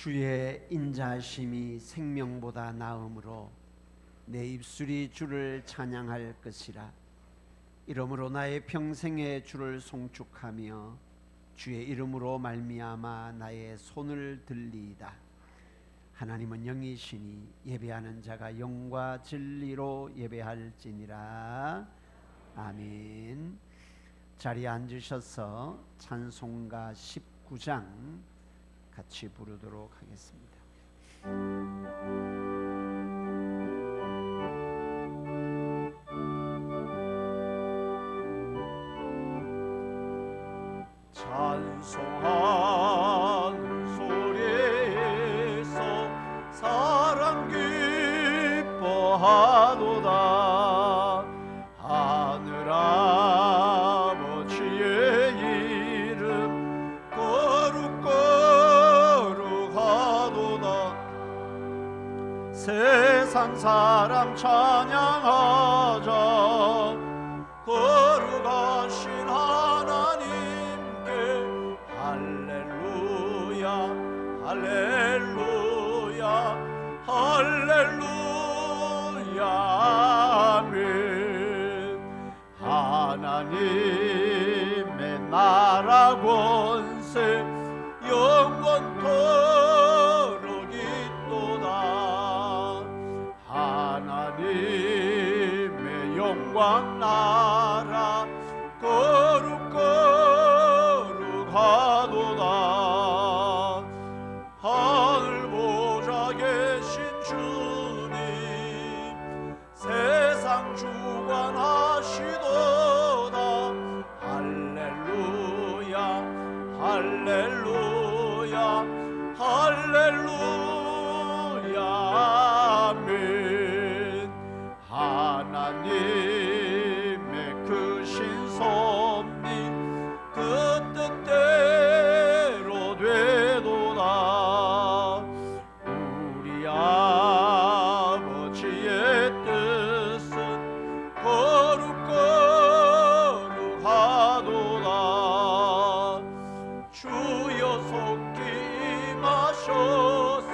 주의 인자하심이 생명보다 나음으로 내 입술이 주를 찬양할 것이라. 이러므로 나의 평생에 주를 송축하며 주의 이름으로 말미암아 나의 손을 들리이다. 하나님은 영이시니 예배하는 자가 영과 진리로 예배할지니라. 아멘. 자리에 앉으셔서 찬송가 19장 같이 부르도록 하겠습니다. 찬송하는 소리에서 사랑 기뻐하도다. 하늘 아버지의 이름 거룩거룩하도다. 세상 사람 찬양하자. 거룩하신 하나님께 할렐루야 할렐루야 할렐루야 아멘. 하나님의 나라 권세 영원토록 있도다. 하나님의 영광 나라 거룩거룩하도다. 하늘 보좌 계신 주님 세상 주관하시도다. 할렐루야 할렐루야 할렐루야 아멘. 하나님의 크신 섭리 그 뜻대로 되도다. 우리 아버지의 뜻은 거룩거룩하도다. 주여 속히 임하셔서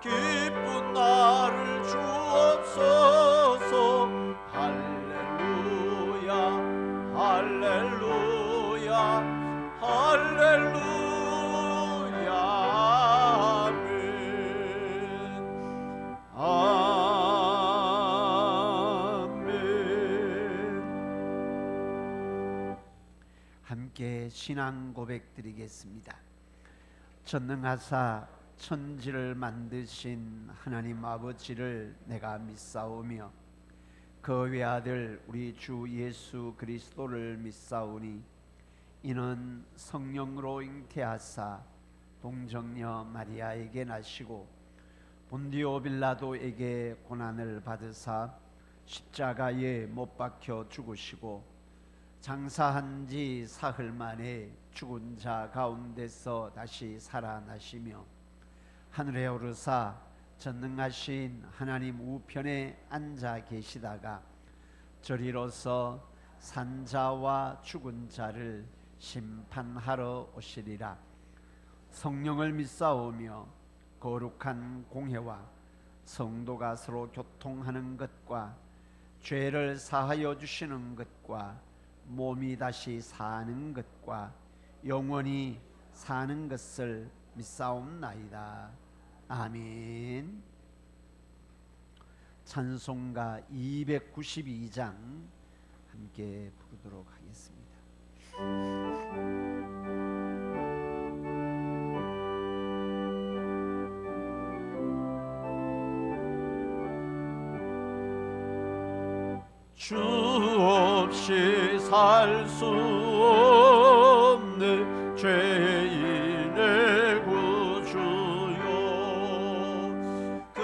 기쁜 날을 주옵소서. 할렐루야 할렐루야 할렐루야 아멘. 아멘. 함께 신앙 고백 드리겠습니다. 전능하사 천지를 만드신 하나님 아버지를 내가 믿사오며 그 외아들 우리 주 예수 그리스도를 믿사오니 이는 성령으로 잉태하사 동정녀 마리아에게 나시고 본디오 빌라도에게 고난을 받으사 십자가에 못 박혀 죽으시고 장사한 지 사흘 만에 죽은 자 가운데서 다시 살아나시며 하늘에 오르사 전능하신 하나님 우편에 앉아 계시다가 저리로서 산자와 죽은 자를 심판하러 오시리라. 성령을 믿사오며 거룩한 공회와 성도가 서로 교통하는 것과 죄를 사하여 주시는 것과 몸이 다시 사는 것과 영원히 사는 것을 믿사옵나이다. 아멘. 찬송가 292장 함께 부르도록 하겠습니다. 주 없이 살 수 없네 죄인의 구주요. 그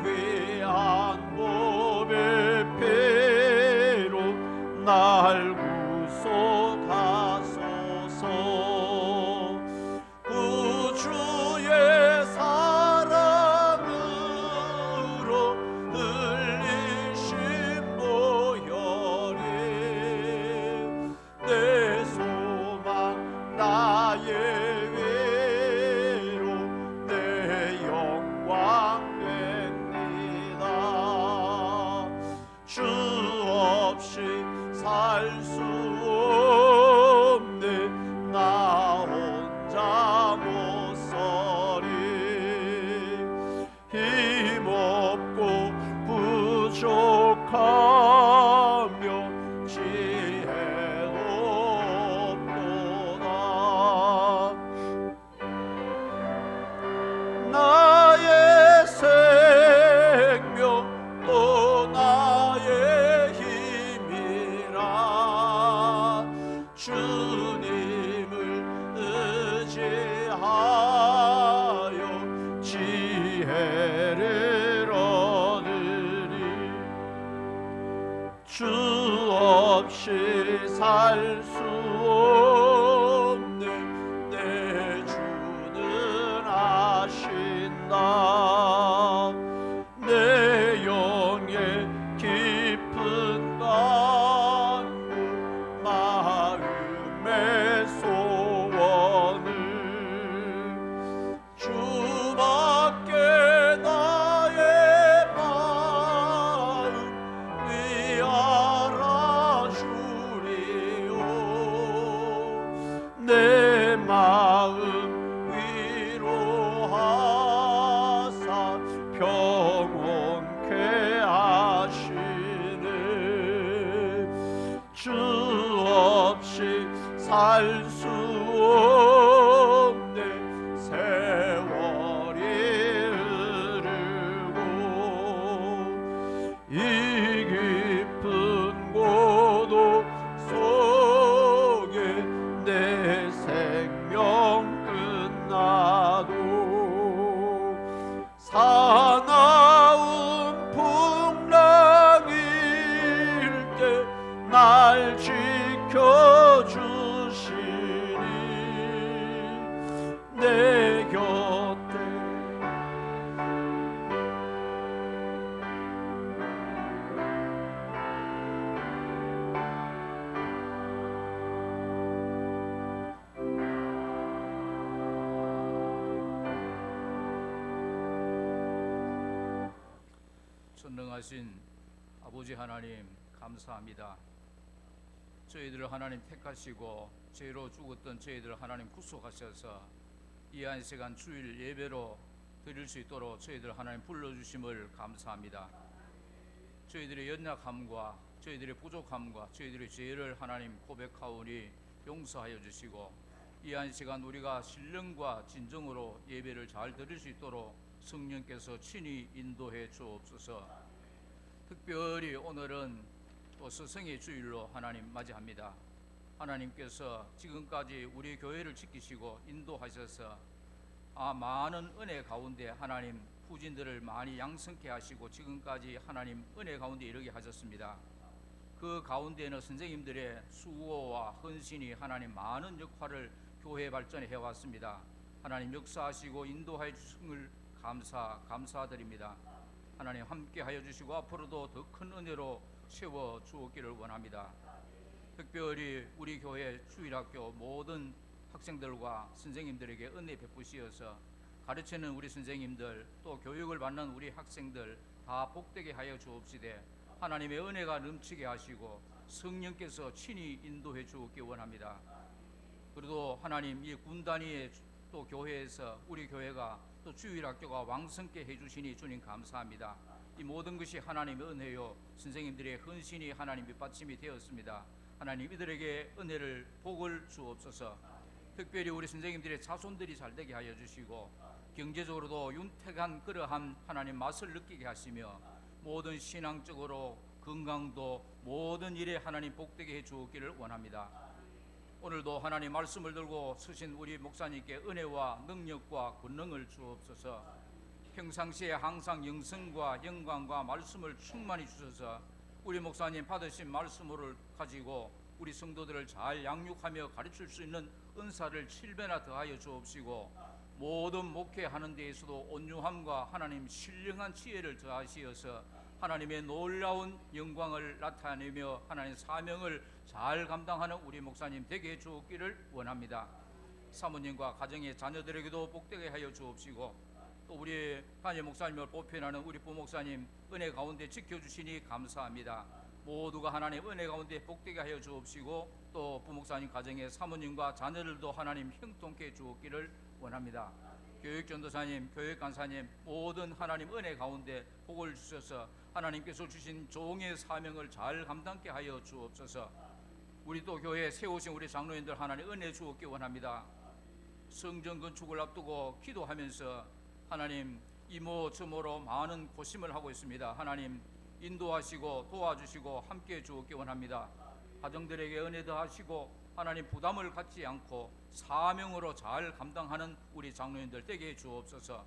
귀한 몸의 피로 날 구속하소서. 구주의 사랑으로 흘리신 보혈이 내 소망 나의 못서리 힘없고 부족하며 지혜도 없도다. 나의 생명 또 나의 힘이라 주님을 의지하여 지혜를 얻으리. 주 없이 살 수 없네 내 주는 아신다. 내 영의 깊은 간구 마음의 소원을 주밖에 나의 마음 위알아주리요. 내 마음 위로하사 평온케 하시네. 주 없이 살 수 없네 세월이 흐르고 이 깊은 고독 속에 내 생명 끝나도 사나운 풍랑일 때 날 지켜주시니 내 곁에 전능하신 아버지 하나님 감사합니다. 저희들을 하나님 택하시고 죄로 죽었던 저희들을 하나님 구속하셔서 이 한 시간 주일 예배로 드릴 수 있도록 저희들 하나님 불러주심을 감사합니다. 저희들의 연약함과 저희들의 부족함과 저희들의 죄를 하나님 고백하오니 용서하여 주시고 이 한 시간 우리가 신령과 진정으로 예배를 잘 드릴 수 있도록 성령께서 친히 인도해 주옵소서. 특별히 오늘은 또 스승의 주일로 하나님 맞이합니다. 하나님께서 지금까지 우리 교회를 지키시고 인도하셔서 많은 은혜 가운데 하나님 후진들을 많이 양성케 하시고 지금까지 하나님 은혜 가운데 이르게 하셨습니다. 그 가운데는 선생님들의 수고와 헌신이 하나님 많은 역할을 교회 발전에 해왔습니다. 하나님 역사하시고 인도하여 주심을 감사드립니다. 하나님 함께하여 주시고 앞으로도 더 큰 은혜로 채워 주었기를 원합니다. 특별히 우리 교회 주일학교 모든 학생들과 선생님들에게 은혜 베푸시어서 가르치는 우리 선생님들 또 교육을 받는 우리 학생들 다 복되게 하여 주옵시되 하나님의 은혜가 넘치게 하시고 성령께서 친히 인도해 주었기 원합니다. 그리고 하나님 이 군단위의 또 교회에서 우리 교회가 또 주일학교가 왕성케 해주시니 주님 감사합니다. 이 모든 것이 하나님의 은혜요 선생님들의 헌신이 하나님 밑받침이 되었습니다. 하나님 이들에게 은혜를 복을 주옵소서. 특별히 우리 선생님들의 자손들이 잘되게 하여 주시고 경제적으로도 윤택한 그러한 하나님 맛을 느끼게 하시며 모든 신앙적으로 건강도 모든 일에 하나님 복되게 해 주었기를 원합니다. 오늘도 하나님 말씀을 들고 서신 우리 목사님께 은혜와 능력과 권능을 주옵소서. 평상시에 항상 영성과 영광과 말씀을 충만히 주셔서 우리 목사님 받으신 말씀을 가지고 우리 성도들을 잘 양육하며 가르칠 수 있는 은사를 7배나 더하여 주옵시고 모든 목회하는 데에서도 온유함과 하나님 신령한 지혜를 더하시어서 하나님의 놀라운 영광을 나타내며 하나님 사명을 잘 감당하는 우리 목사님 되게 해 주옵기를 원합니다. 사모님과 가정의 자녀들에게도 복되게 하여 주옵시고 또 우리 담임 목사님을 보편하는 우리 부목사님 은혜 가운데 지켜주시니 감사합니다. 모두가 하나님 은혜 가운데 복되게 하여 주옵시고 또 부목사님 가정의 사모님과 자녀들도 하나님 형통케 주옵기를 원합니다. 교육 전도사님, 교육 간사님 모든 하나님 은혜 가운데 복을 주셔서 하나님께서 주신 종의 사명을 잘 감당케 하여 주옵소서. 우리 또 교회에 세우신 우리 장로님들 하나님 은혜 주옵기 원합니다. 성전 건축을 앞두고 기도하면서 하나님 이모저모로 많은 고심을 하고 있습니다. 하나님 인도하시고 도와주시고 함께해 주옵기 원합니다. 가정들에게 은혜 더하시고 하나님 부담을 갖지 않고 사명으로 잘 감당하는 우리 장로님들 되게 해 주옵소서.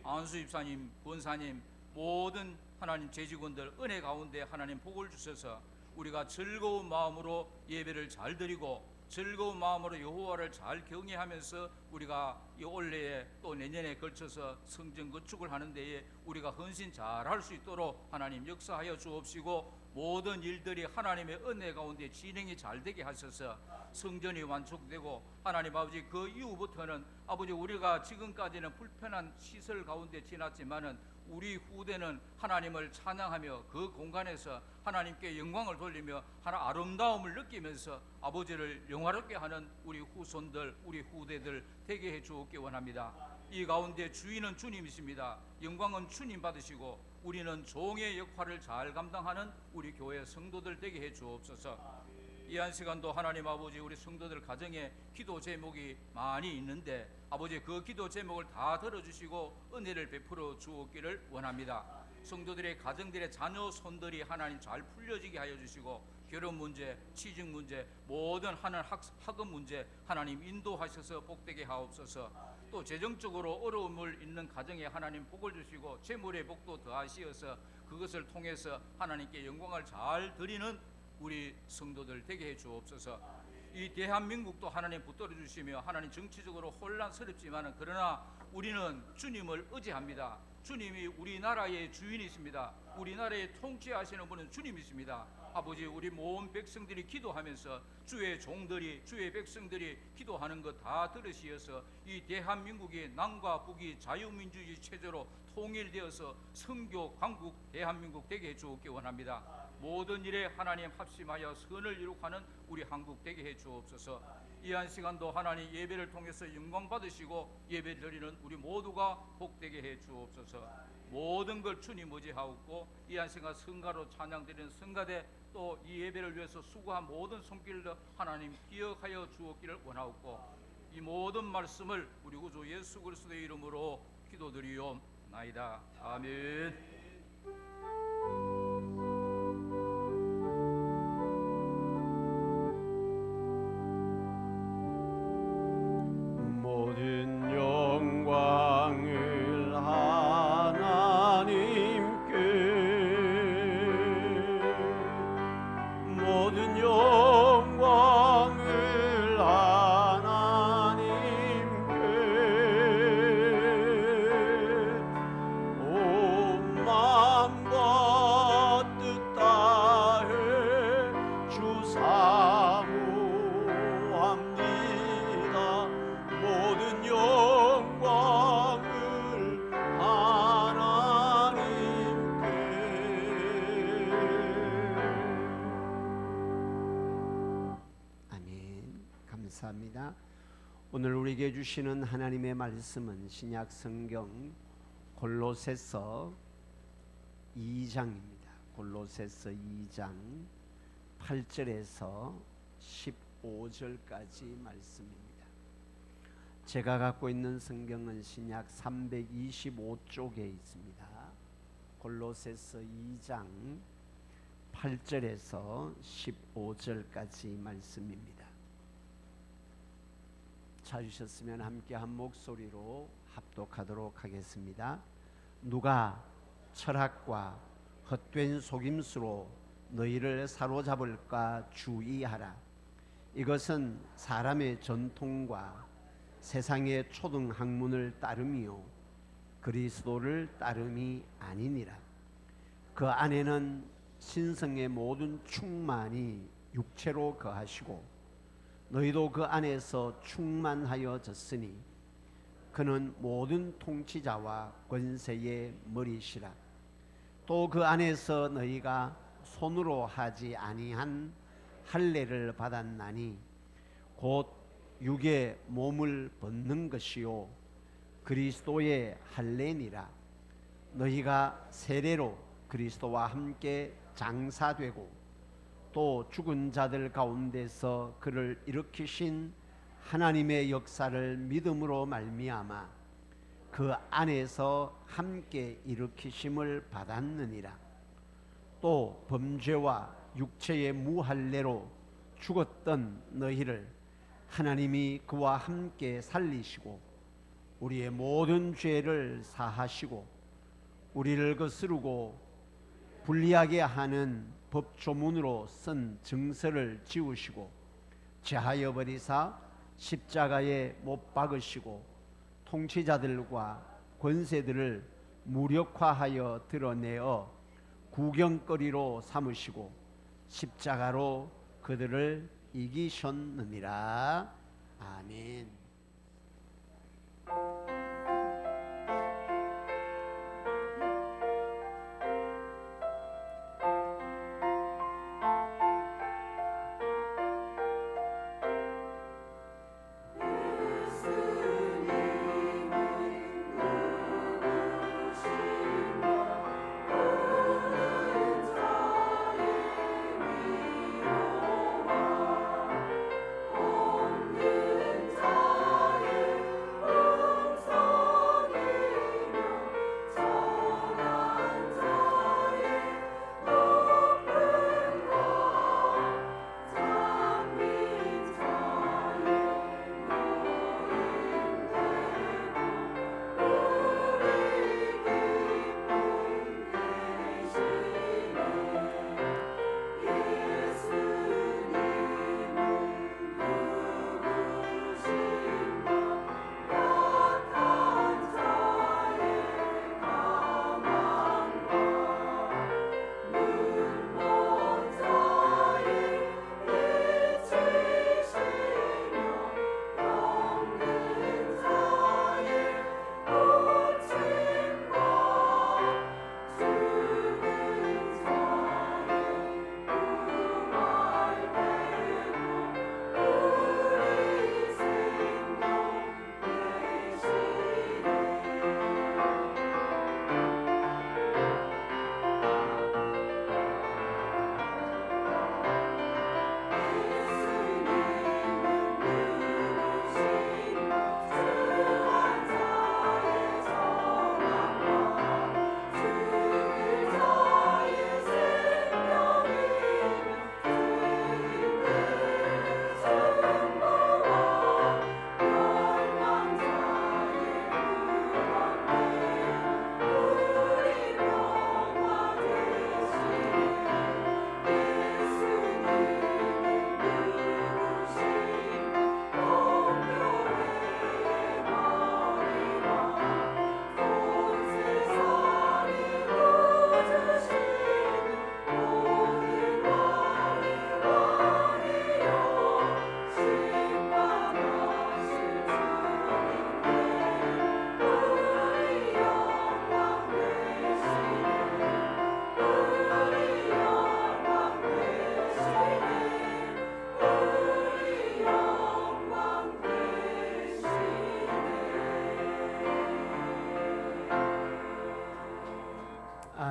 안수 집사님, 권사님 모든 하나님 재직원들 은혜 가운데 하나님 복을 주셔서 우리가 즐거운 마음으로 예배를 잘 드리고 즐거운 마음으로 여호와를 잘 경외하면서 우리가 이 올해에 또 내년에 걸쳐서 성전 건축을 하는 데에 우리가 헌신 잘 할 수 있도록 하나님 역사하여 주옵시고 모든 일들이 하나님의 은혜 가운데 진행이 잘 되게 하셔서 성전이 완성되고 하나님 아버지 그 이후부터는 아버지 우리가 지금까지는 불편한 시설 가운데 지났지만은 우리 후대는 하나님을 찬양하며 그 공간에서 하나님께 영광을 돌리며 하나 아름다움을 느끼면서 아버지를 영화롭게 하는 우리 후손들 우리 후대들 되게 해 주옵기 원합니다. 이 가운데 주인은 주님이십니다. 영광은 주님 받으시고 우리는 종의 역할을 잘 감당하는 우리 교회 성도들 되게 해 주옵소서. 이 한 시간도 하나님 아버지 우리 성도들 가정에 기도 제목이 많이 있는데 아버지 그 기도 제목을 다 들어주시고 은혜를 베풀어 주옵기를 원합니다. 성도들의 가정들의 자녀 손들이 하나님 잘 풀려지게 하여 주시고 결혼 문제, 취직 문제, 모든 하나님 학업 문제 하나님 인도하셔서 복되게 하옵소서. 또 재정적으로 어려움을 있는 가정에 하나님 복을 주시고 재물의 복도 더하시어서 그것을 통해서 하나님께 영광을 잘 드리는 우리 성도들 되게 해 주옵소서. 이 대한민국도 하나님 붙들어 주시며 하나님 정치적으로 혼란스럽지만은 그러나 우리는 주님을 의지합니다. 주님이 우리나라의 주인이십니다. 우리나라의 통치하시는 분은 주님이십니다. 아버지 우리 모든 백성들이 기도하면서 주의 종들이 주의 백성들이 기도하는 것 다 들으시어서 이 대한민국이 남과 북이 자유민주주의 체제로 통일되어서 선교 강국 대한민국 되게 해 주옵기 원합니다. 모든 일에 하나님 합심하여 선을 이룩하는 우리 한국 되게 해 주옵소서. 이 한 시간도 하나님 예배를 통해서 영광 받으시고 예배 드리는 우리 모두가 복되게 해 주옵소서. 모든 걸 주님 의지하옵고 이 한 시간 성가로 찬양드리는 성가대 또 이 예배를 위해서 수고한 모든 손길도 하나님 기억하여 주옵기를 원하옵고 이 모든 말씀을 우리 구주 예수 그리스도의 이름으로 기도드리옵나이다. 아멘. 모든 영광을 하나님께 모든 영광을 하나님께 온 마음과 뜻 다해 주 사모합니다. 모든 영광을 하나님께. 아멘. 감사합니다. 오늘 우리에게 주시는 하나님의 말씀은 신약 성경 골로새서 2장입니다. 골로새서 2장 8절에서 15절까지 말씀입니다. 제가 갖고 있는 성경은 신약 325쪽에 있습니다. 골로새서 2장 8절에서 15절까지 말씀입니다. 찾으셨으면 함께 한 목소리로 합독하도록 하겠습니다. 누가 철학과 헛된 속임수로 너희를 사로잡을까 주의하라. 이것은 사람의 전통과 세상의 초등 학문을 따름이요 그리스도를 따름이 아니니라. 그 안에는 신성의 모든 충만이 육체로 거하시고 너희도 그 안에서 충만하여졌으니 그는 모든 통치자와 권세의 머리시라. 또 그 안에서 너희가 손으로 하지 아니한 할례를 받았나니 곧 육의 몸을 벗는 것이요 그리스도의 할례니라. 너희가 세례로 그리스도와 함께 장사되고 또 죽은 자들 가운데서 그를 일으키신 하나님의 역사를 믿음으로 말미암아 그 안에서 함께 일으키심을 받았느니라. 또 범죄와 육체의 무할례로 죽었던 너희를 하나님이 그와 함께 살리시고 우리의 모든 죄를 사하시고 우리를 거스르고 불리하게 하는 법조문으로 쓴 증서를 지우시고 제하여 버리사 십자가에 못 박으시고 통치자들과 권세들을 무력화하여 드러내어 구경거리로 삼으시고 십자가로 그들을 이기셨느니라. 아멘.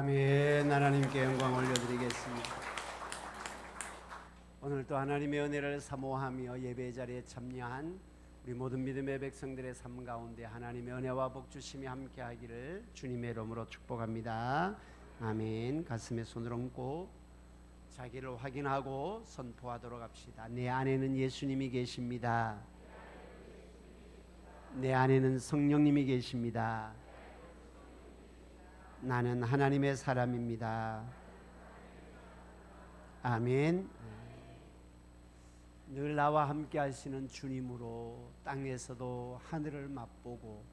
아멘. 하나님께 영광 올려드리겠습니다. 오늘도 하나님의 은혜를 사모하며 예배 자리에 참여한 우리 모든 믿음의 백성들의 삶 가운데 하나님의 은혜와 복 주심이 함께하기를 주님의 이름으로 축복합니다. 아멘. 가슴에 손을 얹고 자기를 확인하고 선포하도록 합시다. 내 안에는 예수님이 계십니다. 내 안에는 성령님이 계십니다. 나는 하나님의 사람입니다. 아멘. 늘 나와 함께 하시는 주님으로 땅에서도 하늘을 맛보고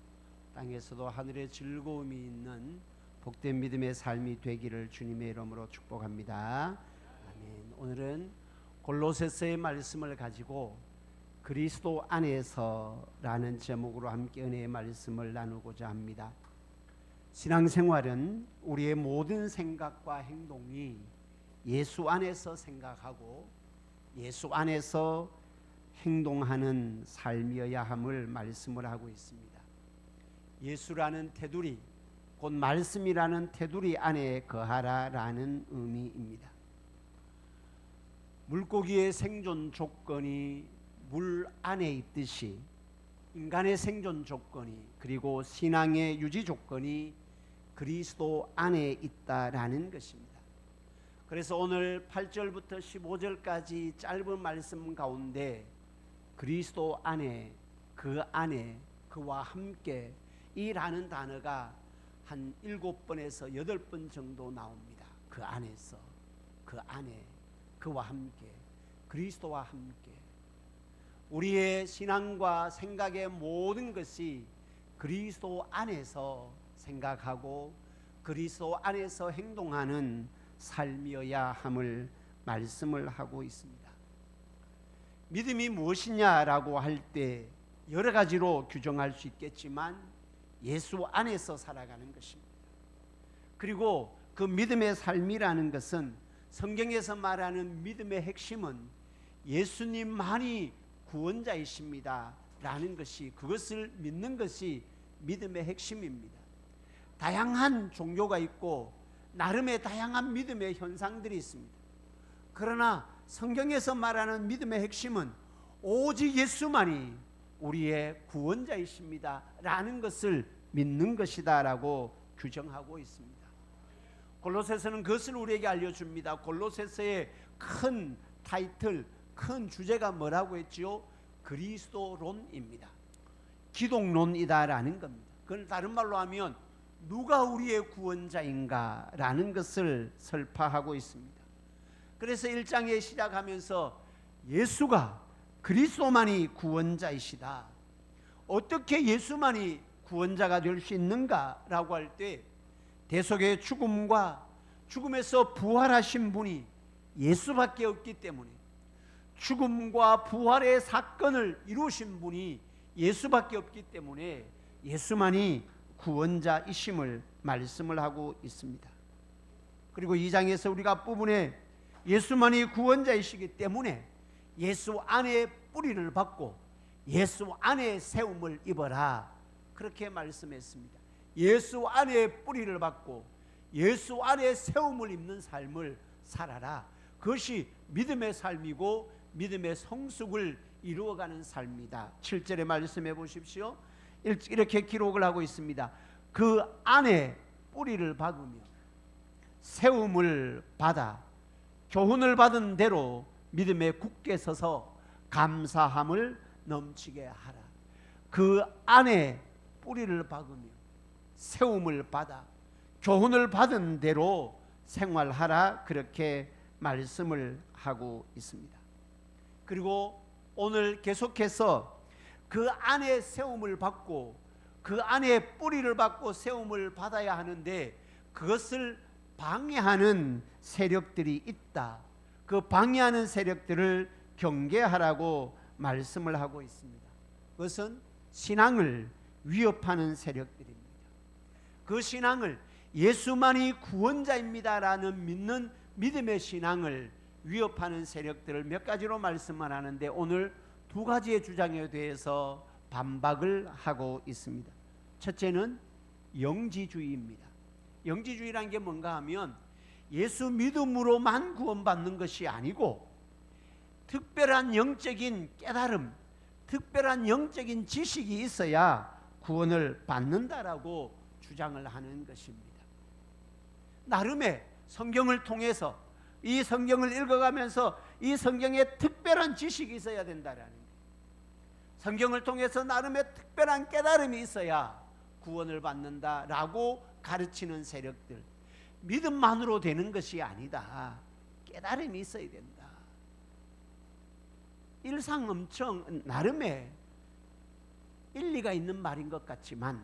땅에서도 하늘의 즐거움이 있는 복된 믿음의 삶이 되기를 주님의 이름으로 축복합니다. 아멘. 오늘은 골로새서의 말씀을 가지고 그리스도 안에서라는 제목으로 함께 은혜의 말씀을 나누고자 합니다. 신앙생활은 우리의 모든 생각과 행동이 예수 안에서 생각하고 예수 안에서 행동하는 삶이어야 함을 말씀을 하고 있습니다. 예수라는 테두리, 곧 말씀이라는 테두리 안에 거하라라는 의미입니다. 물고기의 생존 조건이 물 안에 있듯이 인간의 생존 조건이, 그리고 신앙의 유지 조건이 그리스도 안에 있다라는 것입니다. 그래서 오늘 8절부터 15절까지 짧은 말씀 가운데 그리스도 안에, 그 안에, 그와 함께 이라는 단어가 한 7번에서 8번 정도 나옵니다. 그 안에서, 그 안에, 그와 함께, 그리스도와 함께. 우리의 신앙과 생각의 모든 것이 그리스도 안에서 생각하고 그리스도 안에서 행동하는 삶이어야 함을 말씀을 하고 있습니다. 믿음이 무엇이냐라고 할 때 여러 가지로 규정할 수 있겠지만 예수 안에서 살아가는 것입니다. 그리고 그 믿음의 삶이라는 것은 성경에서 말하는 믿음의 핵심은 예수님만이 구원자이십니다 라는 것이, 그것을 믿는 것이 믿음의 핵심입니다. 다양한 종교가 있고 나름의 다양한 믿음의 현상들이 있습니다. 그러나 성경에서 말하는 믿음의 핵심은 오직 예수만이 우리의 구원자이십니다 라는 것을 믿는 것이다 라고 규정하고 있습니다. 골로새서는 그것을 우리에게 알려줍니다. 골로새서의 큰 타이틀, 큰 주제가 뭐라고 했지요? 그리스도론입니다. 기독론이다라는 겁니다. 그건 다른 말로 하면 누가 우리의 구원자인가 라는 것을 설파하고 있습니다. 그래서 1장에 시작하면서 예수가, 그리스도만이 구원자이시다. 어떻게 예수만이 구원자가 될 수 있는가 라고 할 때 대속의 죽음과 죽음에서 부활하신 분이 예수밖에 없기 때문에, 죽음과 부활의 사건을 이루신 분이 예수밖에 없기 때문에 예수만이 구원자이심을 말씀을 하고 있습니다. 그리고 2장에서 우리가 앞부분에 예수만이 구원자이시기 때문에 예수 안에 뿌리를 받고 예수 안에 세움을 입어라, 그렇게 말씀했습니다. 예수 안에 뿌리를 받고 예수 안에 세움을 입는 삶을 살아라. 그것이 믿음의 삶이고 믿음의 성숙을 이루어가는 삶이다. 7절에 말씀해 보십시오. 이렇게 기록을 하고 있습니다. 그 안에 뿌리를 박으며 세움을 받아 교훈을 받은 대로 믿음에 굳게 서서 감사함을 넘치게 하라. 그 안에 뿌리를 박으며 세움을 받아 교훈을 받은 대로 생활하라, 그렇게 말씀을 하고 있습니다. 그리고 오늘 계속해서 그 안에 세움을 받고 그 안에 뿌리를 받고 세움을 받아야 하는데 그것을 방해하는 세력들이 있다. 그 방해하는 세력들을 경계하라고 말씀을 하고 있습니다. 그것은 신앙을 위협하는 세력들입니다. 그 신앙을, 예수만이 구원자입니다라는 믿는 믿음의 신앙을 위협하는 세력들을 몇 가지로 말씀을 하는데 오늘 두 가지의 주장에 대해서 반박을 하고 있습니다. 첫째는 영지주의입니다. 영지주의라는 게 뭔가 하면 예수 믿음으로만 구원받는 것이 아니고 특별한 영적인 깨달음, 특별한 영적인 지식이 있어야 구원을 받는다라고 주장을 하는 것입니다. 나름의 성경을 통해서 이 성경을 읽어가면서 이 성경에 특별한 지식이 있어야 된다라는 거예요. 성경을 통해서 나름의 특별한 깨달음이 있어야 구원을 받는다라고 가르치는 세력들, 믿음만으로 되는 것이 아니다. 깨달음이 있어야 된다. 일상 엄청 나름의 일리가 있는 말인 것 같지만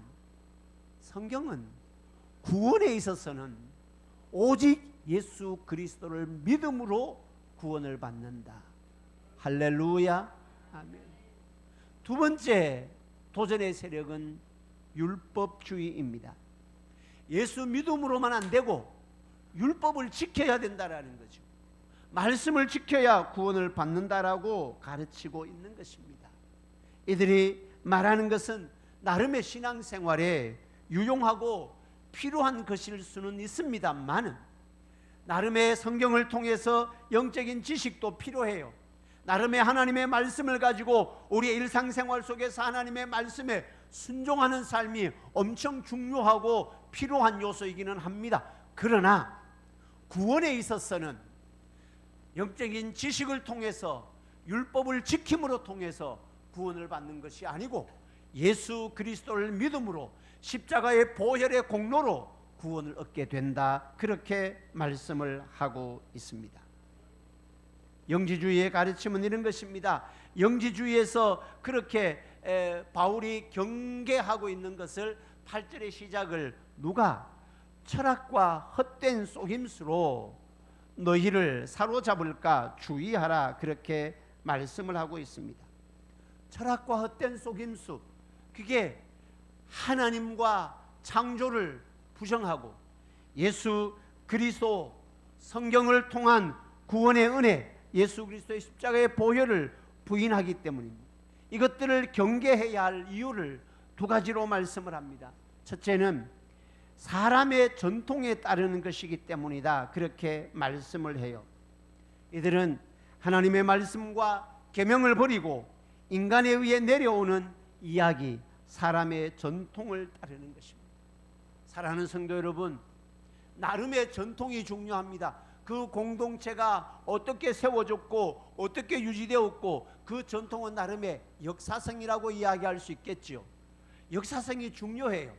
성경은 구원에 있어서는 오직 예수 그리스도를 믿음으로 구원을 받는다. 할렐루야, 아멘. 두 번째 도전의 세력은 율법주의입니다. 예수 믿음으로만 안 되고 율법을 지켜야 된다라는 거죠. 말씀을 지켜야 구원을 받는다라고 가르치고 있는 것입니다. 이들이 말하는 것은 나름의 신앙생활에 유용하고 필요한 것일 수는 있습니다만은, 나름의 성경을 통해서 영적인 지식도 필요해요. 나름의 하나님의 말씀을 가지고 우리의 일상생활 속에서 하나님의 말씀에 순종하는 삶이 엄청 중요하고 필요한 요소이기는 합니다. 그러나 구원에 있어서는 영적인 지식을 통해서, 율법을 지킴으로 통해서 구원을 받는 것이 아니고 예수 그리스도를 믿음으로 십자가의 보혈의 공로로 구원을 얻게 된다, 그렇게 말씀을 하고 있습니다. 영지주의의 가르침은 이런 것입니다. 영지주의에서 그렇게 바울이 경계하고 있는 것을 8절의 시작을 누가 철학과 헛된 속임수로 너희를 사로잡을까 주의하라, 그렇게 말씀을 하고 있습니다. 철학과 헛된 속임수, 그게 하나님과 창조를 부정하고 예수 그리스도 성경을 통한 구원의 은혜, 예수 그리스도의 십자가의 보혈을 부인하기 때문입니다. 이것들을 경계해야 할 이유를 두 가지로 말씀을 합니다. 첫째는 사람의 전통에 따르는 것이기 때문이다, 그렇게 말씀을 해요. 이들은 하나님의 말씀과 계명을 버리고 인간에 의해 내려오는 이야기, 사람의 전통을 따르는 것입니다. 사랑하는 성도 여러분, 나름의 전통이 중요합니다. 그 공동체가 어떻게 세워졌고 어떻게 유지되었고, 그 전통은 나름의 역사성이라고 이야기할 수 있겠지요. 역사성이 중요해요.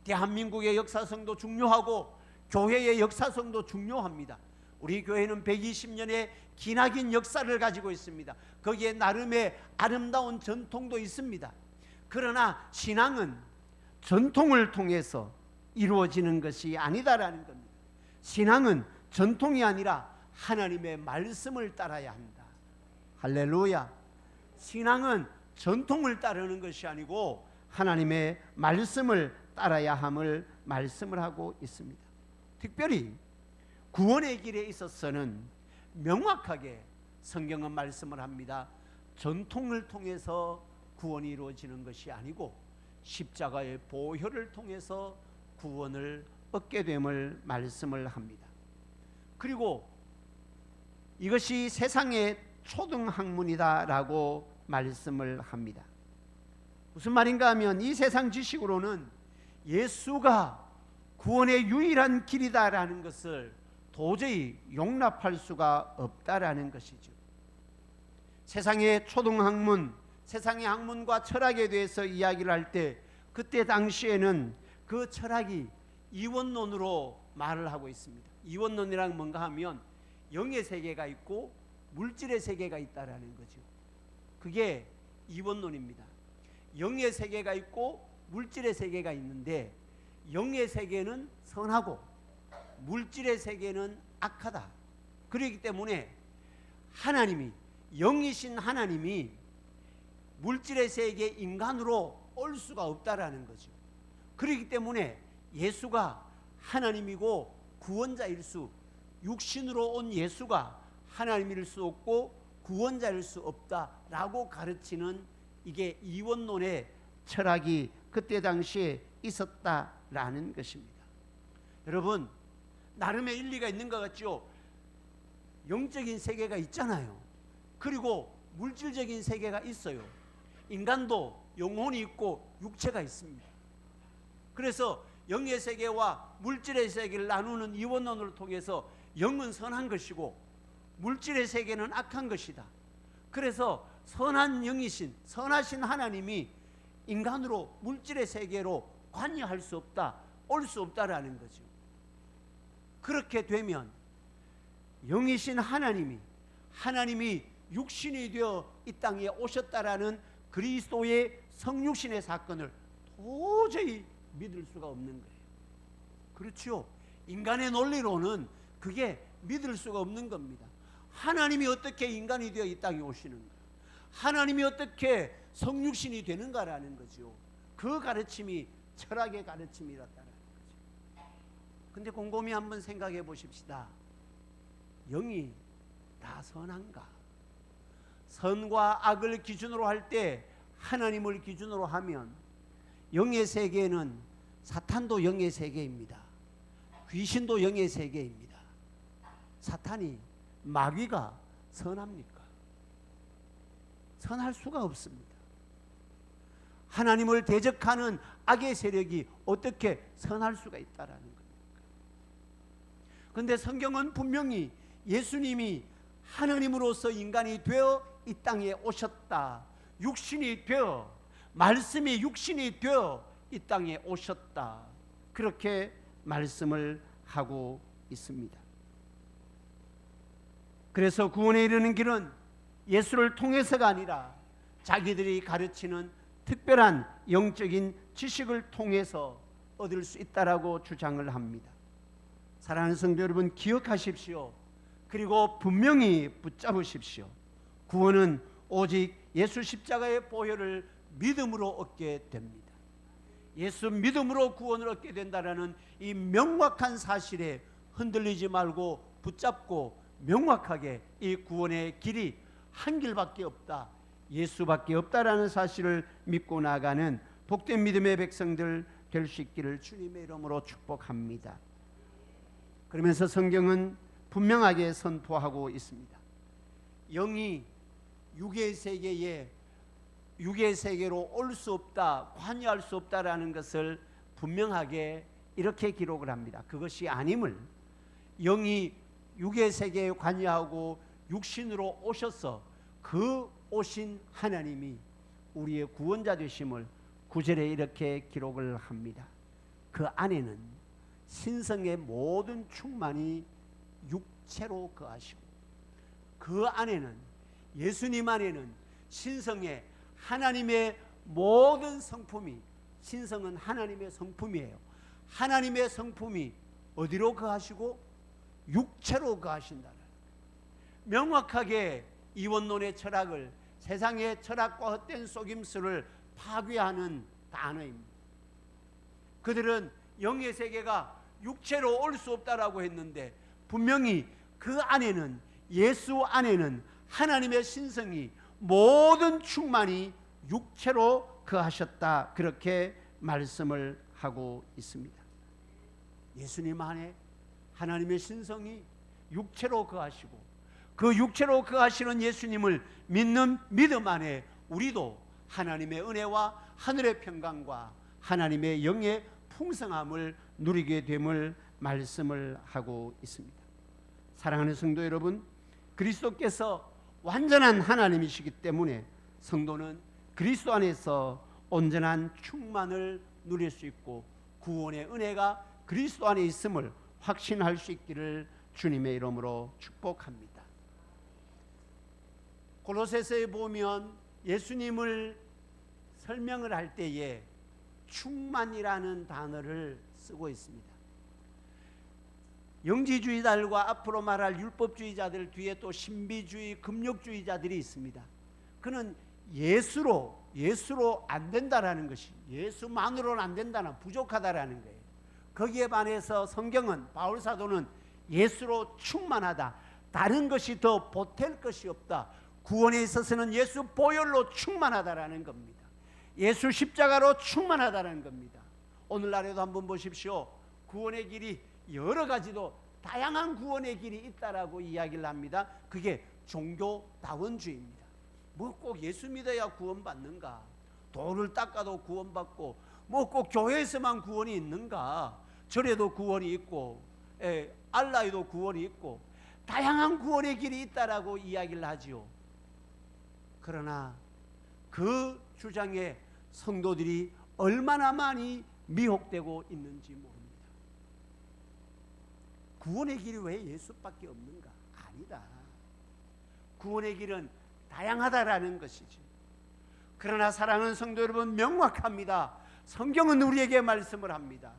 대한민국의 역사성도 중요하고 교회의 역사성도 중요합니다. 우리 교회는 120년의 기나긴 역사를 가지고 있습니다. 거기에 나름의 아름다운 전통도 있습니다. 그러나 신앙은 전통을 통해서 이루어지는 것이 아니다라는 겁니다. 신앙은 전통이 아니라 하나님의 말씀을 따라야 한다. 할렐루야. 신앙은 전통을 따르는 것이 아니고 하나님의 말씀을 따라야 함을 말씀을 하고 있습니다. 특별히 구원의 길에 있어서는 명확하게 성경은 말씀을 합니다. 전통을 통해서 구원이 이루어지는 것이 아니고 십자가의 보혈을 통해서 구원을 얻게 됨을 말씀을 합니다. 그리고 이것이 세상의 초등학문이다라고 말씀을 합니다. 무슨 말인가 하면 이 세상 지식으로는 예수가 구원의 유일한 길이다라는 것을 도저히 용납할 수가 없다라는 것이죠. 세상의 초등학문, 세상의 학문과 철학에 대해서 이야기를 할 때 그때 당시에는 그 철학이 이원론으로 말을 하고 있습니다. 이원론이란 뭔가 하면 영의 세계가 있고 물질의 세계가 있다라는 거죠. 그게 이원론입니다. 영의 세계가 있고 물질의 세계가 있는데 영의 세계는 선하고 물질의 세계는 악하다. 그렇기 때문에 하나님이, 영이신 하나님이 물질의 세계 인간으로 올 수가 없다라는 거죠. 그렇기 때문에 예수가 하나님이고 구원자일 수, 육신으로 온 예수가 하나님일 수 없고 구원자일 수 없다라고 가르치는 이게 이원론의 철학이 그때 당시에 있었다라는 것입니다. 여러분, 나름의 일리가 있는 것 같죠? 영적인 세계가 있잖아요. 그리고 물질적인 세계가 있어요. 인간도 영혼이 있고 육체가 있습니다. 그래서 영의 세계와 물질의 세계를 나누는 이원론을 통해서 영은 선한 것이고 물질의 세계는 악한 것이다. 그래서 선한 영이신, 선하신 하나님이 인간으로 물질의 세계로 관여할 수 없다, 올 수 없다라는 거죠. 그렇게 되면 영이신 하나님이 육신이 되어 이 땅에 오셨다라는 그리스도의 성육신의 사건을 도저히 믿을 수가 없는 거예요. 그렇죠? 인간의 논리로는 그게 믿을 수가 없는 겁니다. 하나님이 어떻게 인간이 되어 이 땅에 오시는가? 하나님이 어떻게 성육신이 되는가라는 거죠. 그 가르침이 철학의 가르침이었다는 거죠. 근데 곰곰이 한번 생각해 보십시다. 영이 다 선한가? 선과 악을 기준으로 할 때, 하나님을 기준으로 하면 영의 세계는 사탄도 영의 세계입니다. 귀신도 영의 세계입니다. 사탄이, 마귀가 선합니까? 선할 수가 없습니다. 하나님을 대적하는 악의 세력이 어떻게 선할 수가 있다라는 겁니다. 그런데 성경은 분명히 예수님이 하나님으로서 인간이 되어 이 땅에 오셨다, 육신이 되어, 말씀이 육신이 되어 이 땅에 오셨다, 그렇게 말씀을 하고 있습니다. 그래서 구원에 이르는 길은 예수를 통해서가 아니라 자기들이 가르치는 특별한 영적인 지식을 통해서 얻을 수 있다라고 주장을 합니다. 사랑하는 성도 여러분, 기억하십시오. 그리고 분명히 붙잡으십시오. 구원은 오직 예수 십자가의 보혈을 믿음으로 얻게 됩니다. 예수 믿음으로 구원을 얻게 된다라는 이 명확한 사실에 흔들리지 말고 붙잡고 명확하게 이 구원의 길이 한 길밖에 없다, 예수밖에 없다라는 사실을 믿고 나가는 복된 믿음의 백성들 될 수 있기를 주님의 이름으로 축복합니다. 그러면서 성경은 분명하게 선포하고 있습니다. 영이 육의 세계로 올 수 없다, 관여할 수 없다라는 것을 분명하게 이렇게 기록을 합니다. 그것이 아님을 영이 육의 세계에 관여하고 육신으로 오셔서 그 오신 하나님이 우리의 구원자 되심을 9절에 이렇게 기록을 합니다. 그 안에는 신성의 모든 충만이 육체로 거하시고, 그 안에는, 예수님 안에는 신성의 하나님의 모든 성품이, 신성은 하나님의 성품이에요. 하나님의 성품이 어디로 거하시고? 육체로 거하신다는, 명확하게 이원론의 철학을, 세상의 철학과 헛된 속임수를 파괴하는 단어입니다. 그들은 영의 세계가 육체로 올 수 없다라고 했는데 분명히 그 안에는, 예수 안에는 하나님의 신성이, 모든 충만이 육체로 거하셨다, 그렇게 말씀을 하고 있습니다. 예수님 안에 하나님의 신성이 육체로 거하시고, 그 육체로 거하시는 예수님을 믿는 믿음 안에 우리도 하나님의 은혜와 하늘의 평강과 하나님의 영의 풍성함을 누리게 됨을 말씀을 하고 있습니다. 사랑하는 성도 여러분, 그리스도께서 완전한 하나님이시기 때문에 성도는 그리스도 안에서 온전한 충만을 누릴 수 있고 구원의 은혜가 그리스도 안에 있음을 확신할 수 있기를 주님의 이름으로 축복합니다. 골로새서에 보면 예수님을 설명을 할 때에 충만이라는 단어를 쓰고 있습니다. 영지주의자들과 앞으로 말할 율법주의자들 뒤에 또 신비주의, 금욕주의자들이 있습니다. 그는 예수로 안 된다라는 것이, 예수만으로는 안 된다는, 부족하다라는 거예요. 거기에 반해서 성경은, 바울 사도는 예수로 충만하다, 다른 것이 더 보탤 것이 없다, 구원에 있어서는 예수 보혈로 충만하다라는 겁니다. 예수 십자가로 충만하다는 겁니다. 오늘날에도 한번 보십시오. 구원의 길이 여러 가지도 다양한 구원의 길이 있다라고 이야기를 합니다. 그게 종교다원주의입니다. 뭐 꼭 예수 믿어야 구원받는가? 돌을 닦아도 구원받고, 뭐 꼭 교회에서만 구원이 있는가? 절에도 구원이 있고, 알라에도 구원이 있고, 다양한 구원의 길이 있다라고 이야기를 하지요. 그러나 그 주장에 성도들이 얼마나 많이 미혹되고 있는지 모릅니다. 구원의 길이 왜 예수밖에 없는가? 아니다. 구원의 길은 다양하다라는 것이지. 그러나 사랑하는 성도 여러분, 명확합니다. 성경은 우리에게 말씀을 합니다.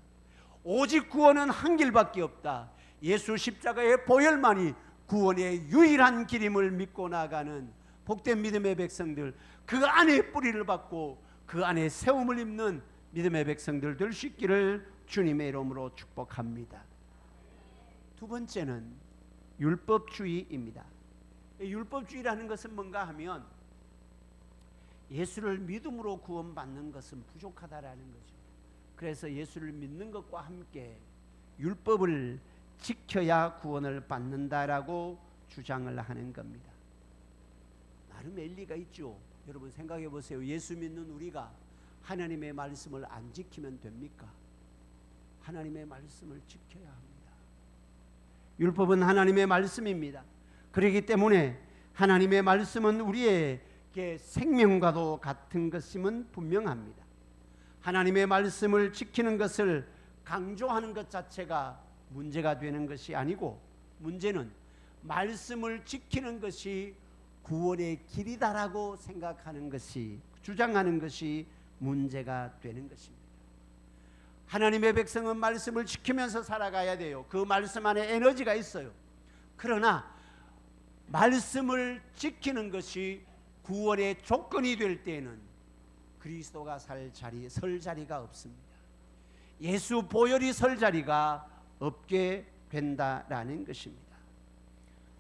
오직 구원은 한 길밖에 없다. 예수 십자가의 보혈만이 구원의 유일한 길임을 믿고 나가는 복된 믿음의 백성들, 그 안에 뿌리를 받고 그 안에 세움을 입는 믿음의 백성들 될 수 있기를 주님의 이름으로 축복합니다. 두 번째는 율법주의입니다. 율법주의라는 것은 뭔가 하면 예수를 믿음으로 구원받는 것은 부족하다라는 거죠. 그래서 예수를 믿는 것과 함께 율법을 지켜야 구원을 받는다라고 주장을 하는 겁니다. 나름 일리가 있죠. 여러분 생각해 보세요. 예수 믿는 우리가 하나님의 말씀을 안 지키면 됩니까? 하나님의 말씀을 지켜야 합니다. 율법은 하나님의 말씀입니다. 그렇기 때문에 하나님의 말씀은 우리에게 생명과도 같은 것임은 분명합니다. 하나님의 말씀을 지키는 것을 강조하는 것 자체가 문제가 되는 것이 아니고, 문제는 말씀을 지키는 것이 구원의 길이다라고 생각하는 것이, 주장하는 것이 문제가 되는 것입니다. 하나님의 백성은 말씀을 지키면서 살아가야 돼요. 그 말씀 안에 에너지가 있어요. 그러나 말씀을 지키는 것이 구원의 조건이 될 때에는 그리스도가 설 자리가 없습니다. 예수 보혈이 설 자리가 없게 된다라는 것입니다.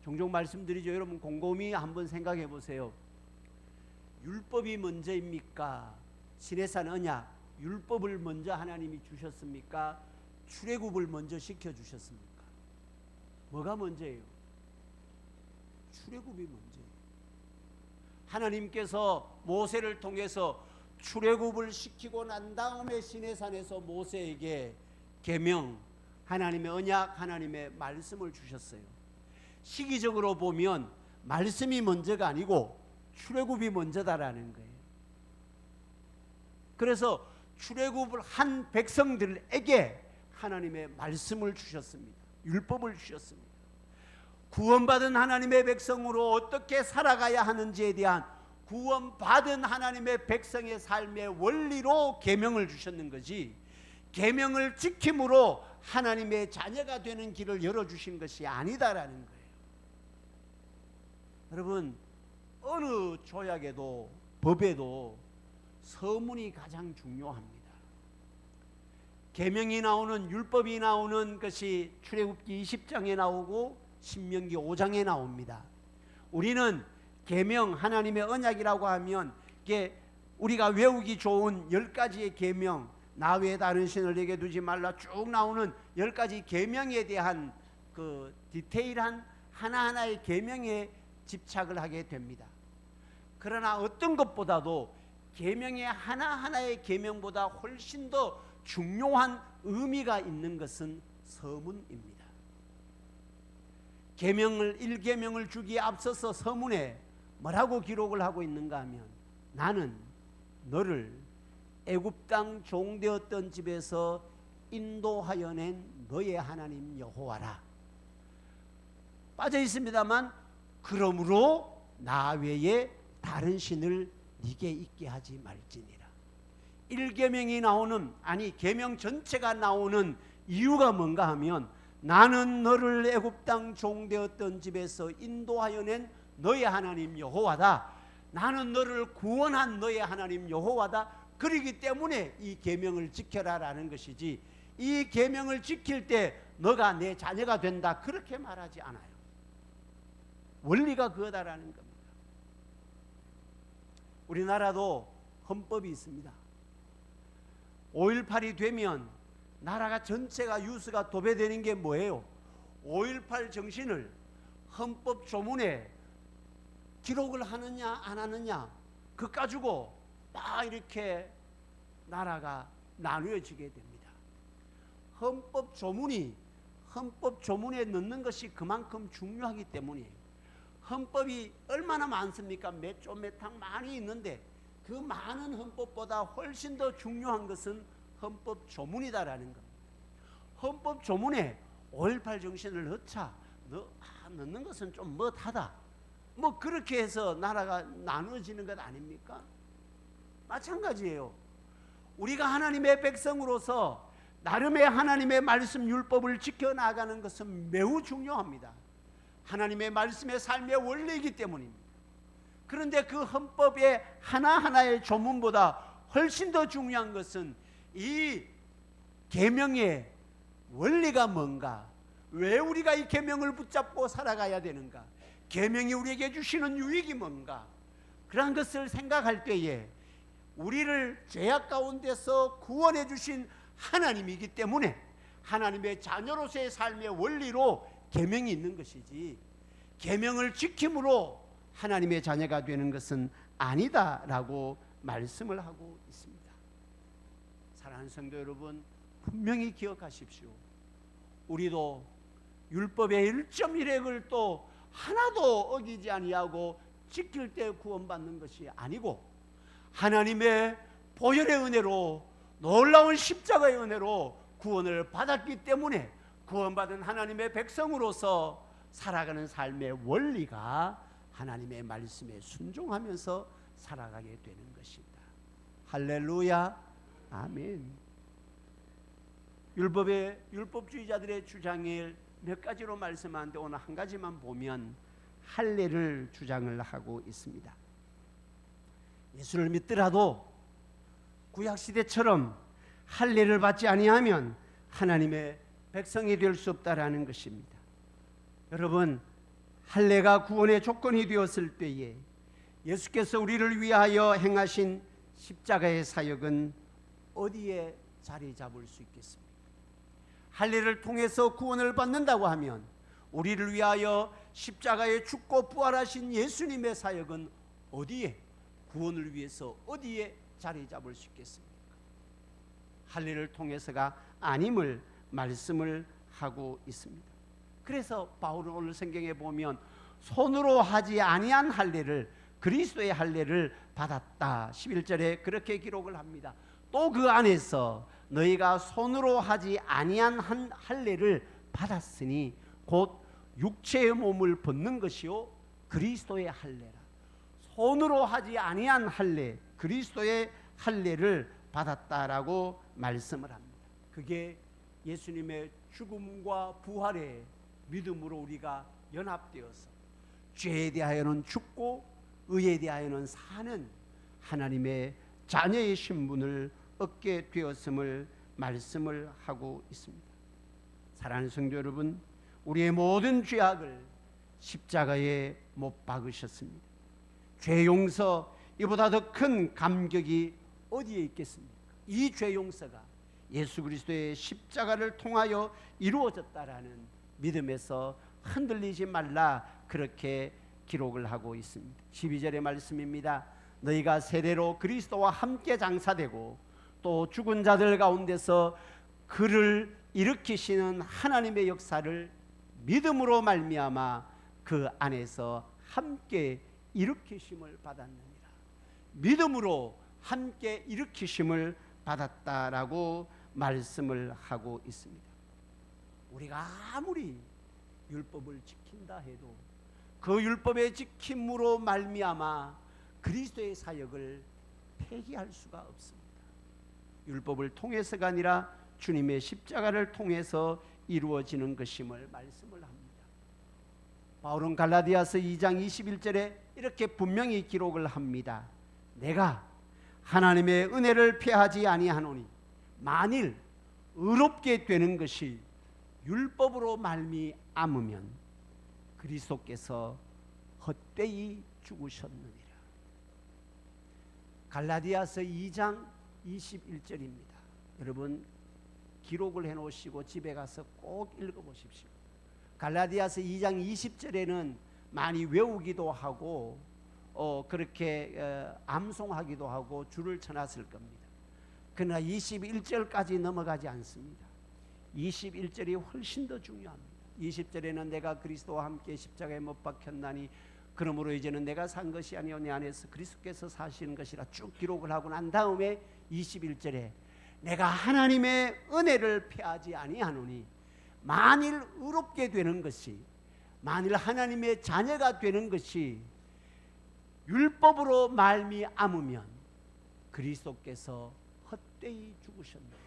종종 말씀드리죠. 여러분 곰곰이 한번 생각해 보세요. 율법이 먼저입니까? 시내산 언약 율법을 먼저 하나님이 주셨습니까? 출애굽을 먼저 시켜주셨습니까? 뭐가 먼저예요? 출애굽이 먼저예요. 하나님께서 모세를 통해서 출애굽을 시키고 난 다음에 시내산에서 모세에게 계명, 하나님의 언약, 하나님의 말씀을 주셨어요. 시기적으로 보면 말씀이 먼저가 아니고 출애굽이 먼저다라는 거예요. 그래서 출애굽을 한 백성들에게 하나님의 말씀을 주셨습니다. 율법을 주셨습니다. 구원받은 하나님의 백성으로 어떻게 살아가야 하는지에 대한 구원받은 하나님의 백성의 삶의 원리로 계명을 주셨는 거지, 계명을 지킴으로 하나님의 자녀가 되는 길을 열어주신 것이 아니다라는 거예요. 여러분, 어느 조약에도 법에도 서문이 가장 중요합니다. 계명이 나오는, 율법이 나오는 것이 출애굽기 20장에 나오고 신명기 5장에 나옵니다. 우리는 계명, 하나님의 언약이라고 하면 이게 우리가 외우기 좋은 10가지의 계명, 나 외에 다른 신을 내게 두지 말라 쭉 나오는 10가지 계명에 대한 그 디테일한 하나하나의 계명에 집착을 하게 됩니다. 그러나 어떤 것보다도 계명의 하나하나의 계명보다 훨씬 더 중요한 의미가 있는 것은 서문입니다. 계명을 1계명을 주기에 앞서서 서문에 뭐라고 기록을 하고 있는가 하면, 나는 너를 애굽 땅 종되었던 집에서 인도하여 낸 너의 하나님 여호와라. 빠져 있습니다만, 그러므로 나 외에 다른 신을 네게 있게 하지 말지니라. 1계명이 나오는, 아니 계명 전체가 나오는 이유가 뭔가 하면, 나는 너를 애굽 땅 종되었던 집에서 인도하여 낸 너의 하나님 여호와다. 나는 너를 구원한 너의 하나님 여호와다. 그러기 때문에 이 계명을 지켜라라는 것이지, 이 계명을 지킬 때 너가 내 자녀가 된다 그렇게 말하지 않아요. 원리가 그거다라는 겁니다. 우리나라도 헌법이 있습니다. 5.18이 되면 나라가 전체가 유수가 도배되는 게 뭐예요? 5.18 정신을 헌법 조문에 기록을 하느냐 안 하느냐, 그거 가지고 막 이렇게 나라가 나누어지게 됩니다. 헌법 조문에 넣는 것이 그만큼 중요하기 때문이에요. 헌법이 얼마나 많습니까? 몇 조 몇 항 많이 있는데 그 많은 헌법보다 훨씬 더 중요한 것은 헌법 조문이다라는 겁니다. 헌법 조문에 5.18 정신을 넣는 것은 좀 못하다, 뭐 그렇게 해서 나라가 나누어지는 것 아닙니까? 마찬가지예요. 우리가 하나님의 백성으로서 나름의 하나님의 말씀 율법을 지켜나가는 것은 매우 중요합니다. 하나님의 말씀의 삶의 원리이기 때문입니다. 그런데 그 헌법의 하나하나의 조문보다 훨씬 더 중요한 것은 이 계명의 원리가 뭔가, 왜 우리가 이 계명을 붙잡고 살아가야 되는가, 계명이 우리에게 주시는 유익이 뭔가, 그러한 것을 생각할 때에 우리를 죄악 가운데서 구원해 주신 하나님이기 때문에 하나님의 자녀로서의 삶의 원리로 계명이 있는 것이지, 계명을 지킴으로 하나님의 자녀가 되는 것은 아니다라고 말씀을 하고 있습니다. 사랑하는 성도 여러분, 분명히 기억하십시오. 우리도 율법의 1.1획을 또 하나도 어기지 아니하고 지킬 때 구원받는 것이 아니고, 하나님의 보혈의 은혜로, 놀라운 십자가의 은혜로 구원을 받았기 때문에 구원받은 하나님의 백성으로서 살아가는 삶의 원리가 하나님의 말씀에 순종하면서 살아가게 되는 것입니다. 할렐루야, 아멘. 율법주의자들의 주장을 몇 가지로 말씀하는데 오늘 한 가지만 보면 할례를 주장을 하고 있습니다. 예수를 믿더라도 구약시대처럼 할례를 받지 아니하면 하나님의 백성이 될 수 없다라는 것입니다. 여러분, 할례가 구원의 조건이 되었을 때에 예수께서 우리를 위하여 행하신 십자가의 사역은 어디에 자리 잡을 수 있겠습니까? 할례를 통해서 구원을 받는다고 하면 우리를 위하여 십자가에 죽고 부활하신 예수님의 사역은 어디에, 구원을 위해서 어디에 자리 잡을 수 있겠습니까? 할례를 통해서가 아님을 말씀을 하고 있습니다. 그래서 바울은 오늘 성경에 보면 손으로 하지 아니한 할례를, 그리스도의 할례를 받았다 11절에 그렇게 기록을 합니다. 또 그 안에서 너희가 손으로 하지 아니한 할례를 받았으니 곧 육체의 몸을 벗는 것이요 그리스도의 할례라. 손으로 하지 아니한 할례, 그리스도의 할례를 받았다라고 말씀을 합니다. 그게 예수님의 죽음과 부활의 믿음으로 우리가 연합되어서 죄에 대하여는 죽고 의에 대하여는 사는 하나님의 자녀의 신분을 얻게 되었음을 말씀을 하고 있습니다. 사랑하는 성도 여러분, 우리의 모든 죄악을 십자가에 못 박으셨습니다. 죄 용서, 이보다 더 큰 감격이 어디에 있겠습니까? 이 죄 용서가 예수 그리스도의 십자가를 통하여 이루어졌다라는 믿음에서 흔들리지 말라, 그렇게 기록을 하고 있습니다. 12절의 말씀입니다. 너희가 세례로 그리스도와 함께 장사되고 또 죽은 자들 가운데서 그를 일으키시는 하나님의 역사를 믿음으로 말미암아 그 안에서 함께 일으키심을 받았느니라. 믿음으로 함께 일으키심을 받았다라고 말씀을 하고 있습니다. 우리가 아무리 율법을 지킨다 해도 그 율법의 지킴으로 말미암아 그리스도의 사역을 폐기할 수가 없습니다. 율법을 통해서가 아니라 주님의 십자가를 통해서 이루어지는 것임을 말씀을 합니다. 바울은 갈라디아서 2장 21절에 이렇게 분명히 기록을 합니다. 내가 하나님의 은혜를 폐하지 아니하노니 만일 의롭게 되는 것이 율법으로 말미암으면 그리스도께서 헛되이 죽으셨느니라. 갈라디아서 2장 21절입니다. 여러분 기록을 해놓으시고 집에 가서 꼭 읽어보십시오. 갈라디아서 2장 20절에는 많이 외우기도 하고 그렇게 암송하기도 하고 줄을 쳐놨을 겁니다. 그러나 21절까지 넘어가지 않습니다. 21절이 훨씬 더 중요합니다. 20절에는 내가 그리스도와 함께 십자가에 못 박혔나니 그러므로 이제는 내가 산 것이 아니요 내 안에서 그리스도께서 사시는 것이라 쭉 기록을 하고 난 다음에 21절에 내가 하나님의 은혜를 폐하지 아니하노니 만일 의롭게 되는 것이, 만일 하나님의 자녀가 되는 것이 율법으로 말미암으면 그리스도께서 헛되이 죽으셨느니라.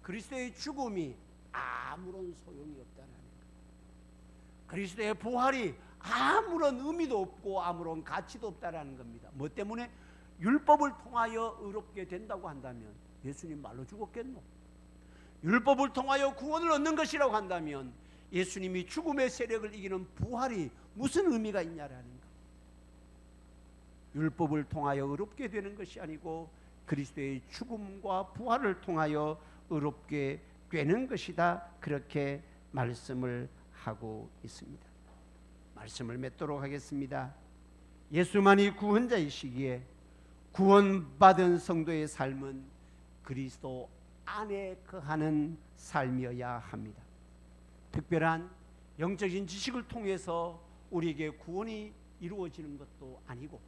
그리스도의 죽음이 아무런 소용이 없다는 거예요. 그리스도의 부활이 아무런 의미도 없고 아무런 가치도 없다라는 겁니다. 뭐 때문에? 율법을 통하여 의롭게 된다고 한다면 예수님 말로 죽었겠노? 율법을 통하여 구원을 얻는 것이라고 한다면 예수님이 죽음의 세력을 이기는 부활이 무슨 의미가 있냐라는 거. 율법을 통하여 의롭게 되는 것이 아니고 그리스도의 죽음과 부활을 통하여 의롭게 되는 것이다. 그렇게 말씀을 하고 있습니다. 말씀을 맺도록 하겠습니다. 예수만이 구원자이시기에 구원받은 성도의 삶은 그리스도 안에 거하는 삶이어야 합니다. 특별한 영적인 지식을 통해서 우리에게 구원이 이루어지는 것도 아니고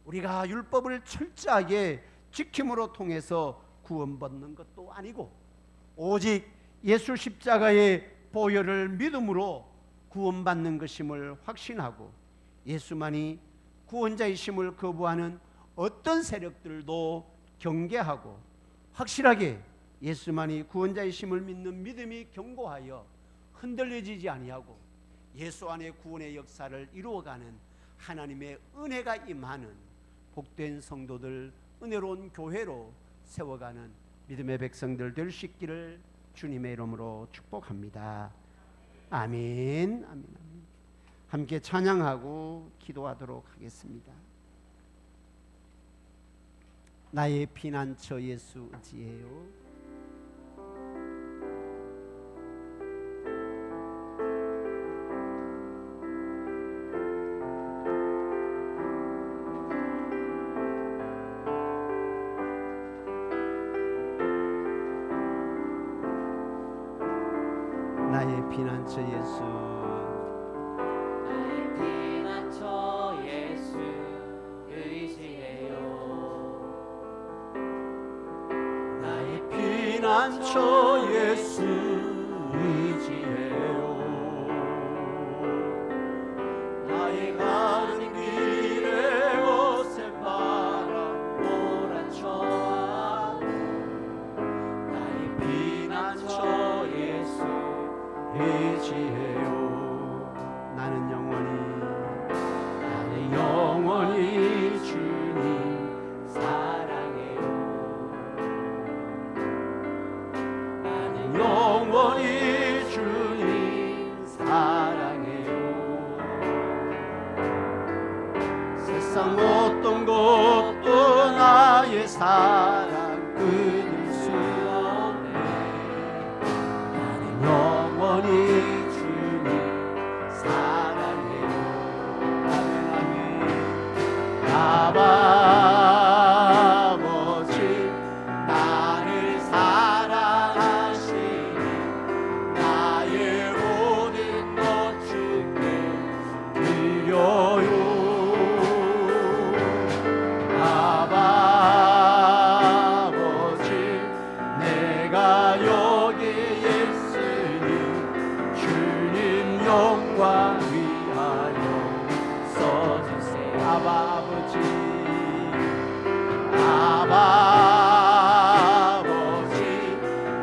우리가 율법을 철저하게 지킴으로 통해서 구원받는 것도 아니고 오직 예수 십자가의 보혈을 믿음으로 구원받는 것임을 확신하고 예수만이 구원자이심을 거부하는 어떤 세력들도 경계하고 확실하게 예수만이 구원자이심을 믿는 믿음이 견고하여 흔들려지지 아니하고 예수 안에 구원의 역사를 이루어가는 하나님의 은혜가 임하는 복된 성도들, 은혜로운 교회로 세워가는 믿음의 백성들 될 수 있기를 주님의 이름으로 축복합니다. 아멘, 아멘, 아멘. 함께 찬양하고 기도하도록 하겠습니다. 나의 피난처 예수 의지해요. 나의 피난처 예수, 나의 피난처 예수 의지해요. 나의 피난처 예수 의지해요. 나의 가는 길에 거센 바람 몰아쳐와도 나의 피난처 예수 의지해요. 나는 영원히 주님 사랑해요. 나는 영원히 주님 사랑해요. 세상 어떤 것도 나의 사랑 끊을 수 없네. 나는 영원히 아버지 나를 사랑하시니 나의 모든 것 주께 드려요. 아버지 내가 여기에 있으니 주님 영광 위하여 써주세요. 아버지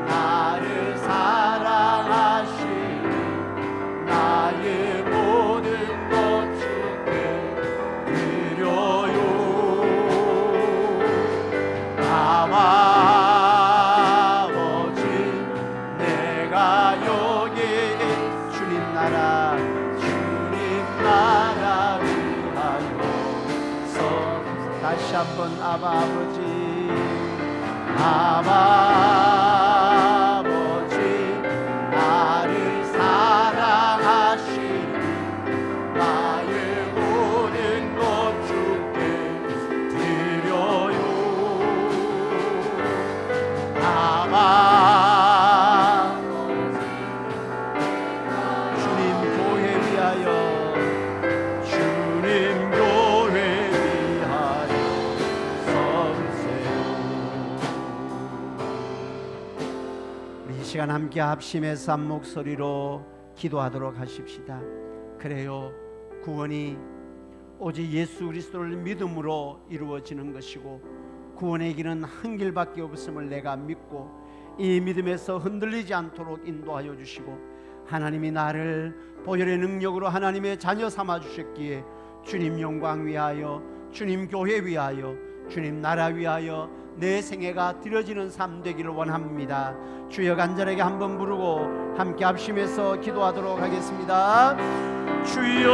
나를 사랑하시니 나의 모든 것 주께 드려요. 아버지 내가 여기에 주님 나라 위하여 다시 한번 아버지 나를 사랑하시니 나의 모든 것 주께 드려요. 주님 교회 위하여 시간 함께 합심해서 한 목소리로 기도하도록 하십시다. 그래요, 구원이 오직 예수 그리스도를 믿음으로 이루어지는 것이고 구원의 길은 한 길밖에 없음을 내가 믿고 이 믿음에서 흔들리지 않도록 인도하여 주시고 하나님이 나를 보혈의 능력으로 하나님의 자녀 삼아 주셨기에 주님 영광 위하여 주님 교회 위하여 주님 나라 위하여 내 생애가 드려지는 삶 되기를 원합니다. 주여 간절하게 한번 부르고 함께 합심해서 기도하도록 하겠습니다. 주여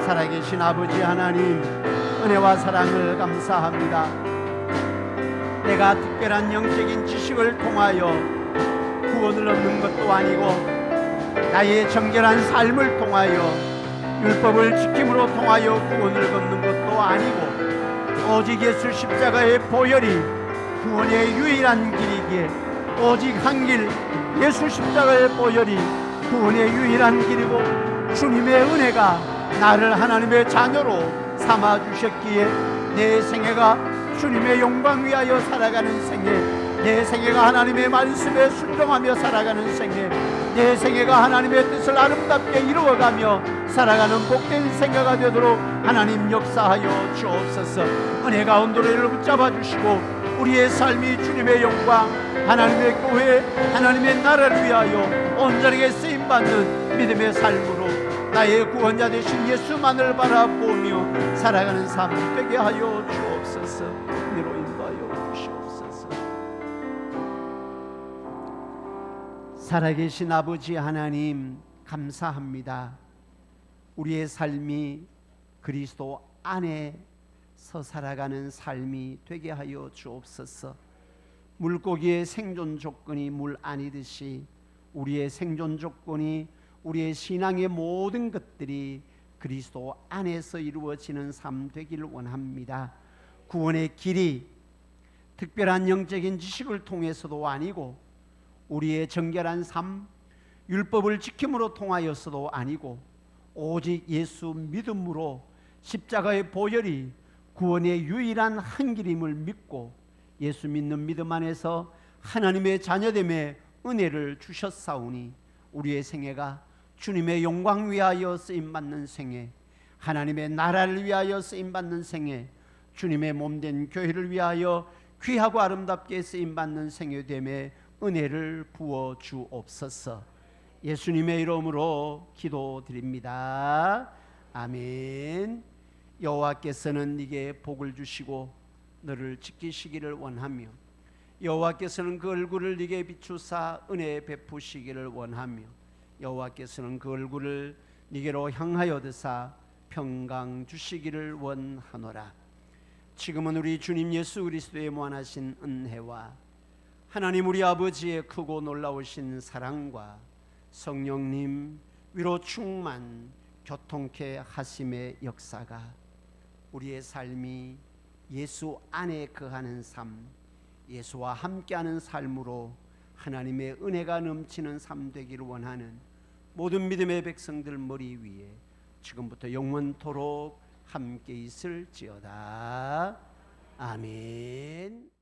살아계신 아버지 하나님, 은혜와 사랑을 감사합니다. 내가 특별한 영적인 지식을 통하여 구원을 얻는 것도 아니고, 나의 정결한 삶을 통하여 율법을 지킴으로 통하여 구원을 얻는 것도 아니고, 오직 예수 십자가의 보혈이 구원의 유일한 길이기에, 오직 한 길, 예수 십자가의 보혈이 구원의 유일한 길이고, 주님의 은혜가 나를 하나님의 자녀로 삼아 주셨기에 내 생애가 주님의 영광 위하여 살아가는 생애, 내 생애가 하나님의 말씀에 순종하며 살아가는 생애, 내 생애가 하나님의 뜻을 아름답게 이루어가며 살아가는 복된 생애가 되도록 하나님 역사하여 주옵소서. 은혜 가운데로 이를 붙잡아 주시고, 우리의 삶이 주님의 영광, 하나님의 교회, 하나님의 나라를 위하여 온전하게 쓰임받는 믿음의 삶으로 나의 구원자 되신 예수만을 바라보며 살아가는 삶 되게 하여 주옵소서. 은혜로 인도하여 주시옵소서. 살아계신 아버지 하나님, 감사합니다. 우리의 삶이 그리스도 안에서 살아가는 삶이 되게 하여 주옵소서. 물고기의 생존 조건이 물 아니듯이 우리의 생존 조건이, 우리의 신앙의 모든 것들이 그리스도 안에서 이루어지는 삶 되기를 원합니다. 구원의 길이 특별한 영적인 지식을 통해서도 아니고, 우리의 정결한 삶, 율법을 지킴으로 통하여서도 아니고, 오직 예수 믿음으로 십자가의 보혈이 구원의 유일한 한 길임을 믿고, 예수 믿는 믿음 안에서 하나님의 자녀됨의 은혜를 주셨사오니, 우리의 생애가 주님의 영광 위하여 쓰임받는 생애, 하나님의 나라를 위하여 쓰임받는 생애, 주님의 몸된 교회를 위하여 귀하고 아름답게 쓰임받는 생애됨의 은혜를 부어 주옵소서. 예수님의 이름으로 기도드립니다. 아멘. 여호와께서는 네게 복을 주시고 너를 지키시기를 원하며, 여호와께서는 그 얼굴을 네게 비추사 은혜 베푸시기를 원하며, 여호와께서는 그 얼굴을 네게로 향하여 드사 평강 주시기를 원하노라. 지금은 우리 주님 예수 그리스도의 무한하신 은혜와 하나님 우리 아버지의 크고 놀라우신 사랑과 성령님 위로 충만 교통케 하심의 역사가 우리의 삶이 예수 안에 거하는 삶, 예수와 함께하는 삶으로 하나님의 은혜가 넘치는 삶 되기를 원하는 모든 믿음의 백성들 머리 위에 지금부터 영원토록 함께 있을지어다. 아멘.